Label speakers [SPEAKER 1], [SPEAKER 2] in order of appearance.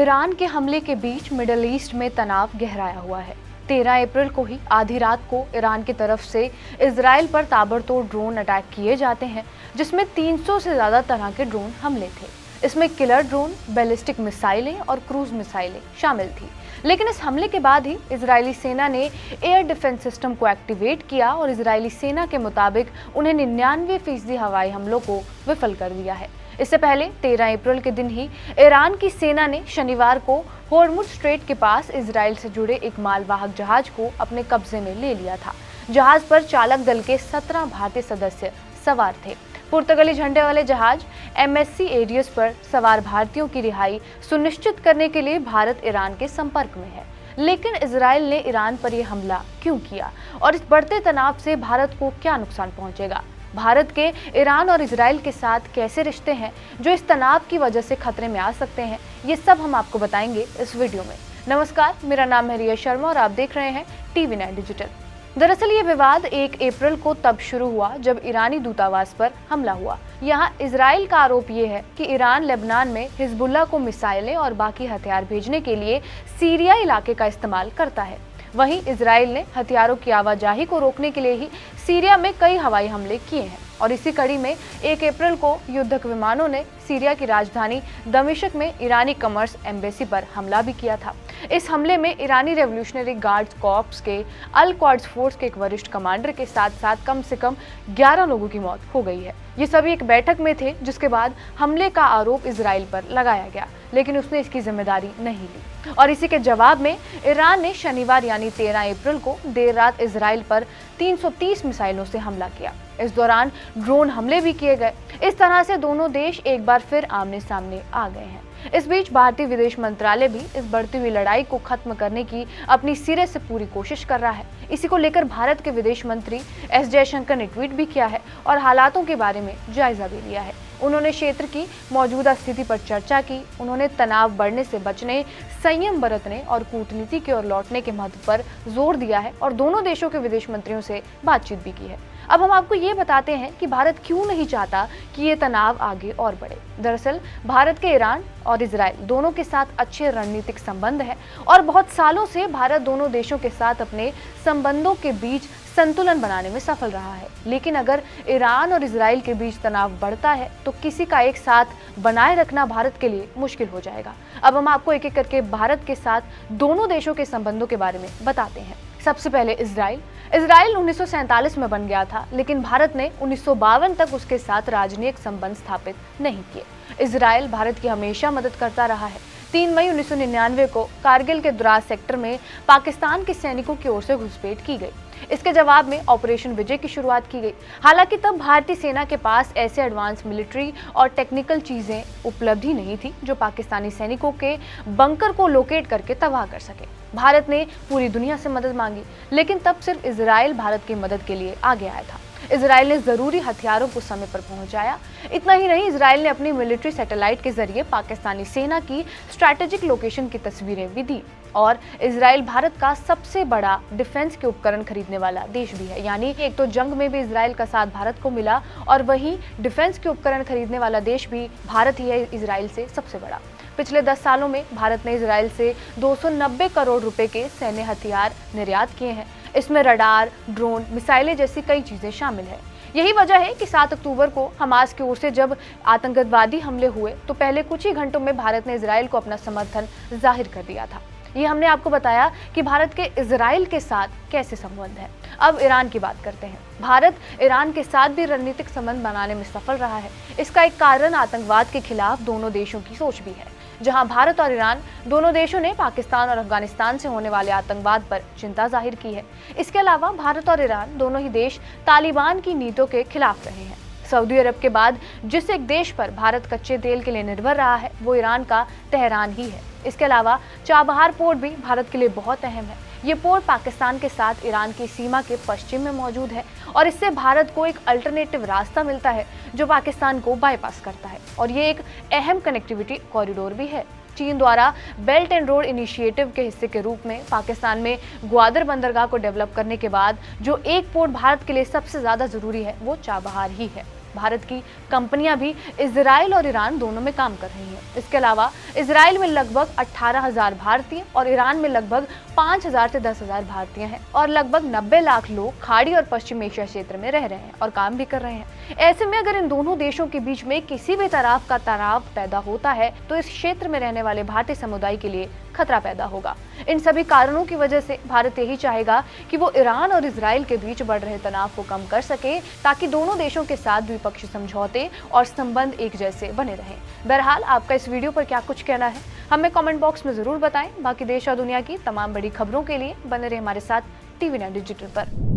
[SPEAKER 1] Iran के हमले के बीच मिडिल ईस्ट में तनाव गहराया हुआ है। 13 अप्रैल को ही आधी रात को ईरान की तरफ से इजराइल पर ताबड़तोड़ ड्रोन अटैक किए जाते हैं, जिसमें 300 से ज़्यादा तरह के ड्रोन हमले थे। इसमें किलर ड्रोन, बैलिस्टिक मिसाइलें और क्रूज मिसाइलें शामिल थी। लेकिन इस हमले के बाद ही इजरायली सेना ने एयर डिफेंस सिस्टम को एक्टिवेट किया और इजरायली सेना के मुताबिक उन्हें 99% हवाई हमलों को विफल कर दिया है। इससे पहले 13 अप्रैल के दिन ही ईरान की सेना ने शनिवार को होर्मुज स्ट्रेट के पास इजराइल से जुड़े एक मालवाहक जहाज को अपने कब्जे में ले लिया था। जहाज पर चालक दल के 17 भारतीय सदस्य सवार थे। पुर्तगाली झंडे वाले जहाज MSC एरियस पर सवार भारतीयों की रिहाई सुनिश्चित करने के लिए भारत ईरान के संपर्क में है। लेकिन इजराइल ने ईरान पर यह हमला क्यों किया और इस बढ़ते तनाव से भारत को क्या नुकसान पहुंचेगा? भारत के ईरान और इजराइल के साथ कैसे रिश्ते हैं जो इस तनाव की वजह से खतरे में आ सकते हैं, ये सब हम आपको बताएंगे इस वीडियो में। नमस्कार, मेरा नाम है रिया शर्मा और आप देख रहे हैं TV9 डिजिटल। दरअसल ये विवाद 1 अप्रैल को तब शुरू हुआ जब ईरानी दूतावास पर हमला हुआ। यहाँ इजराइल का आरोप ये है कि ईरान लेबनान में हिजबुल्लाह को मिसाइलें और बाकी हथियार भेजने के लिए सीरिया इलाके का इस्तेमाल करता है। वहीं इजराइल ने हथियारों की आवाजाही को रोकने के लिए ही सीरिया में कई हवाई हमले किए हैं और इसी कड़ी में 1 अप्रैल को युद्धक विमानों ने सीरिया की राजधानी दमिश्क में ईरानी कॉमर्स एम्बेसी पर हमला भी किया था। इस हमले में ईरानी रेवोल्यूशनरी गार्ड्स कॉर्प्स के अल क्वाड्स फोर्स के एक वरिष्ठ कमांडर के साथ साथ कम से कम 11 लोगों की मौत हो गई है। ये सभी एक बैठक में थे जिसके बाद हमले का आरोप इजराइल पर लगाया गया, लेकिन उसने इसकी जिम्मेदारी नहीं ली और इसी के जवाब में ईरान ने शनिवार यानी 13 अप्रैल को देर रात इजराइल पर 330 मिसाइलों से हमला किया। इस दौरान ड्रोन हमले भी किए गए। इस तरह से दोनों देश एक बार फिर आमने सामने आ गए हैं। इस बीच भारतीय विदेश मंत्रालय भी इस बढ़ती हुई लड़ाई को खत्म करने की अपनी सिरे से पूरी कोशिश कर रहा है। इसी को लेकर भारत के विदेश मंत्री S जयशंकर ने ट्वीट भी किया है और हालातों के बारे में जायजा भी लिया है। उन्होंने क्षेत्र की मौजूदा स्थिति पर चर्चा की। उन्होंने तनाव बढ़ने से बचने, संयम बरतने और कूटनीति की ओर लौटने के महत्व पर जोर दिया है और दोनों देशों के विदेश मंत्रियों से बातचीत भी की है। अब हम आपको ये बताते हैं कि भारत क्यों नहीं चाहता कि ये तनाव आगे और बढ़े। दरअसल भारत के ईरान और इजराइल दोनों के साथ अच्छे रणनीतिक संबंध है और बहुत सालों से भारत दोनों देशों के साथ अपने संबंधों के बीच संतुलन बनाने में सफल रहा है। लेकिन अगर ईरान और इजराइल के बीच तनाव बढ़ता है तो किसी का एक साथ बनाए रखना भारत के लिए मुश्किल हो जाएगा। अब हम आपको एक एक करके भारत के साथ दोनों देशों के संबंधों के बारे में बताते हैं। सबसे पहले इजराइल 1947 में बन गया था, लेकिन भारत ने 1952 तक उसके साथ राजनयिक संबंध स्थापित नहीं किए। इजराइल भारत की हमेशा मदद करता रहा है। 3 मई 1999 को कारगिल के द्रास सेक्टर में पाकिस्तान के सैनिकों की ओर से घुसपैठ की गई। इसके जवाब में ऑपरेशन विजय की शुरुआत की गई। हालांकि तब भारतीय सेना के पास ऐसे एडवांस मिलिट्री और टेक्निकल चीजें उपलब्ध ही नहीं थी जो पाकिस्तानी सैनिकों के बंकर को लोकेट करके तबाह कर सके। भारत ने पूरी दुनिया से मदद मांगी, लेकिन तब सिर्फ इजराइल भारत की मदद के लिए आगे आया था। इजराइल ने जरूरी हथियारों को समय पर पहुंचाया। इतना ही नहीं, इजराइल ने अपनी मिलिट्री सैटेलाइट के जरिए पाकिस्तानी सेना की स्ट्रैटेजिक लोकेशन की तस्वीरें भी दी। और इजराइल भारत का सबसे बड़ा डिफेंस के उपकरण खरीदने वाला देश भी है। यानी एक तो जंग में भी इजराइल का साथ भारत को मिला और वहीं डिफेंस के उपकरण खरीदने वाला देश भी भारत ही है, इजराइल से सबसे बड़ा। पिछले 10 सालों में भारत ने इजराइल से 290 करोड़ रुपए के सैन्य हथियार निर्यात किए हैं। इसमें रडार, ड्रोन, मिसाइलें जैसी कई चीजें शामिल है। यही वजह है कि 7 अक्टूबर को हमास की ओर से जब आतंकवादी हमले हुए तो पहले कुछ ही घंटों में भारत ने इजराइल को अपना समर्थन जाहिर कर दिया था। ये हमने आपको बताया कि भारत के इजराइल के साथ कैसे संबंध है। अब ईरान की बात करते हैं। भारत ईरान के साथ भी रणनीतिक संबंध बनाने में सफल रहा है। इसका एक कारण आतंकवाद के खिलाफ दोनों देशों की सोच भी है। जहां भारत और ईरान दोनों देशों ने पाकिस्तान और अफगानिस्तान से होने वाले आतंकवाद पर चिंता जाहिर की है। इसके अलावा भारत और ईरान दोनों ही देश तालिबान की नीतियों के खिलाफ रहे हैं। सऊदी अरब के बाद जिस एक देश पर भारत कच्चे तेल के लिए निर्भर रहा है वो ईरान का तेहरान ही है। इसके अलावा चाबहार पोर्ट भी भारत के लिए बहुत अहम है। ये पोर्ट पाकिस्तान के साथ ईरान की सीमा के पश्चिम में मौजूद है और इससे भारत को एक अल्टरनेटिव रास्ता मिलता है जो पाकिस्तान को बाईपास करता है और ये एक अहम कनेक्टिविटी कॉरिडोर भी है। चीन द्वारा बेल्ट एंड रोड इनिशिएटिव के हिस्से के रूप में पाकिस्तान में ग्वादर बंदरगाह को डेवलप करने के बाद जो एक पोर्ट भारत के लिए सबसे ज्यादा जरूरी है वो चाबहार ही है। भारत की कंपनियां भी इजराइल और ईरान दोनों में काम कर रही हैं। इसके अलावा इजराइल में लगभग 18,000 भारतीय और ईरान में लगभग 5,000 से 10,000 भारतीय हैं और लगभग 90 लाख लोग खाड़ी और पश्चिम एशिया क्षेत्र में रह रहे हैं और काम भी कर रहे हैं। ऐसे में अगर इन दोनों देशों के बीच में किसी भी तरह का तनाव पैदा होता है तो इस क्षेत्र में रहने वाले भारतीय समुदाय के लिए खतरा पैदा होगा। इन सभी कारणों की वजह से भारत यही चाहेगा कि वो ईरान और इजराइल के बीच बढ़ रहे तनाव को कम कर सके ताकि दोनों देशों के साथ द्विपक्षीय समझौते और संबंध एक जैसे बने रहें। बहरहाल आपका इस वीडियो पर क्या कुछ कहना है हमें कमेंट बॉक्स में जरूर बताएं। बाकी देश और दुनिया की तमाम बड़ी खबरों के लिए बने रहे हमारे साथ TV9 डिजिटल पर।